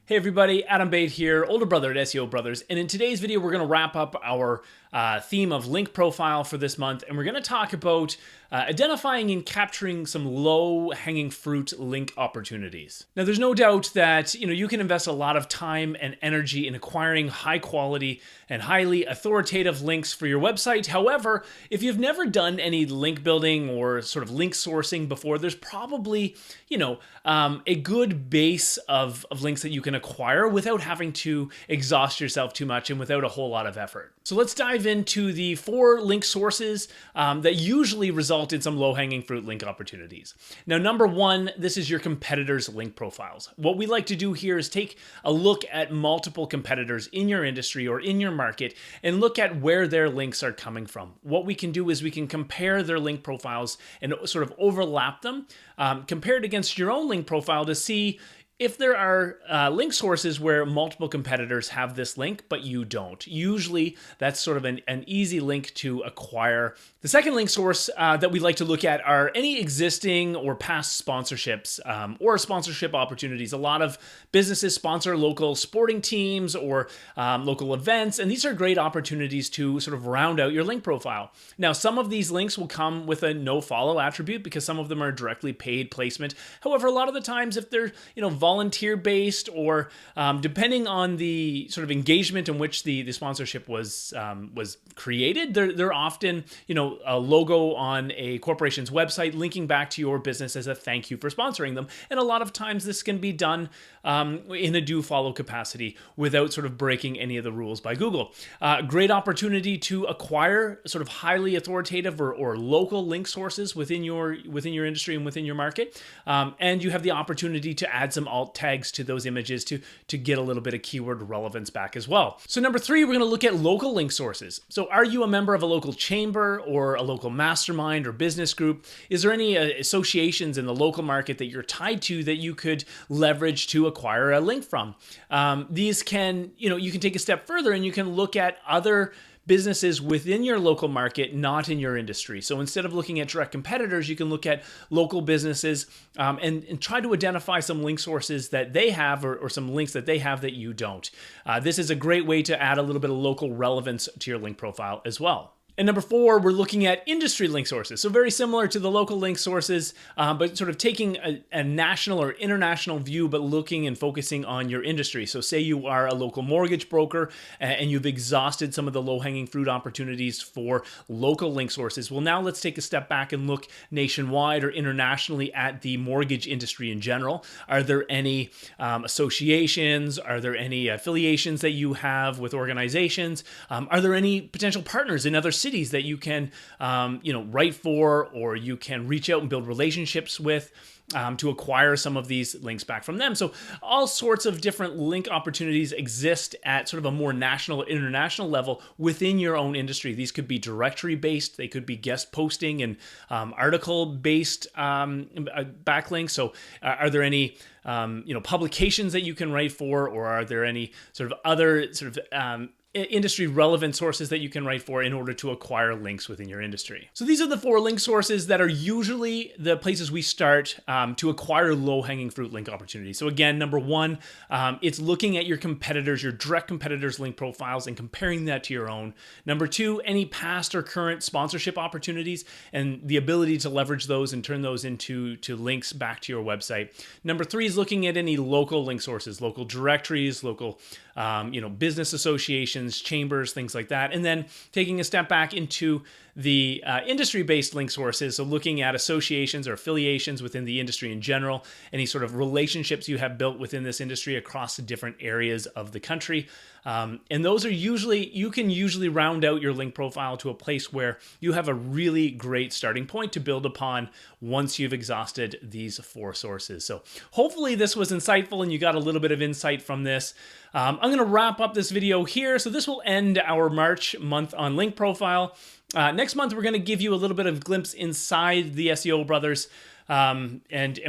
Hey everybody, Adam Bate here, older brother at SEO Brothers, and in today's video we're going to wrap up our theme of link profile for this month, and we're going to talk about identifying and capturing some low-hanging fruit link opportunities. Now there's no doubt that you can invest a lot of time and energy in acquiring high quality and highly authoritative links for your website. However, if you've never done any link building or sort of link sourcing before, there's probably a good base of links that you can acquire without having to exhaust yourself too much and without a whole lot of effort. So let's dive into the 4 link sources that usually result in some low-hanging fruit link opportunities. Now, number 1, this is your competitors' link profiles. What we like to do here is take a look at multiple competitors in your industry or in your market and look at where their links are coming from. What we can do is we can compare their link profiles and sort of overlap them, compare it against your own link profile to see if there are link sources where multiple competitors have this link, but you don't. Usually that's sort of an easy link to acquire. The second link source that we like to look at are any existing or past sponsorships or sponsorship opportunities. A lot of businesses sponsor local sporting teams or local events, and these are great opportunities to sort of round out your link profile. Now, some of these links will come with a no-follow attribute because some of them are directly paid placement. However, a lot of the times if they're volunteer-based or depending on the sort of engagement in which the sponsorship was created, they're often a logo on a corporation's website linking back to your business as a thank you for sponsoring them. And a lot of times this can be done in a do-follow capacity without sort of breaking any of the rules by Google. Great opportunity to acquire sort of highly authoritative or local link sources within your industry and within your market, and you have the opportunity to add some alt tags to those images to get a little bit of keyword relevance back as well. So number 3, we're going to look at local link sources. So are you a member of a local chamber or a local mastermind or business group? Is there any associations in the local market that you're tied to that you could leverage to acquire a link from? These can, you can take a step further and you can look at other businesses within your local market, not in your industry. So instead of looking at direct competitors, you can look at local businesses and try to identify some link sources that they have or some links that they have that you don't. This is a great way to add a little bit of local relevance to your link profile as well. And number 4, we're looking at industry link sources. So very similar to the local link sources, but sort of taking a national or international view, but looking and focusing on your industry. So say you are a local mortgage broker and you've exhausted some of the low-hanging fruit opportunities for local link sources. Well, now let's take a step back and look nationwide or internationally at the mortgage industry in general. Are there any associations? Are there any affiliations that you have with organizations? Are there any potential partners in other cities that you can, write for, or you can reach out and build relationships with to acquire some of these links back from them? So all sorts of different link opportunities exist at sort of a more national, international level within your own industry. These could be directory-based, they could be guest posting and article-based backlinks. So are there any publications that you can write for, or are there any sort of other sort of industry relevant sources that you can write for in order to acquire links within your industry? So these are the 4 link sources that are usually the places we start to acquire low-hanging fruit link opportunities. So again, number 1, it's looking at your competitors, your direct competitors' link profiles and comparing that to your own. Number 2, any past or current sponsorship opportunities and the ability to leverage those and turn those into links back to your website. Number 3 is looking at any local link sources, local directories, local business associations, chambers, things like that. And then taking a step back into the industry-based link sources, so looking at associations or affiliations within the industry in general, any sort of relationships you have built within this industry across the different areas of the country. And those are you can usually round out your link profile to a place where you have a really great starting point to build upon once you've exhausted these 4 sources. So hopefully this was insightful and you got a little bit of insight from this. I'm going to wrap up this video here. So this will end our March month on link profile. Next month, we're going to give you a little bit of glimpse inside the SEO Brothers and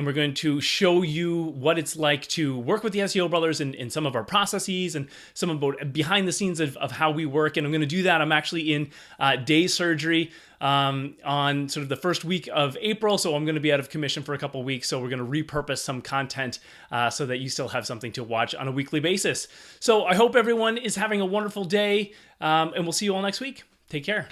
we're going to show you what it's like to work with the SEO brothers in some of our processes and some about behind the scenes of how we work. And I'm going to do that. I'm actually in day surgery on sort of the first week of April, so I'm going to be out of commission for a couple weeks. So we're going to repurpose some content so that you still have something to watch on a weekly basis. So I hope everyone is having a wonderful day, and we'll see you all next week. Take care.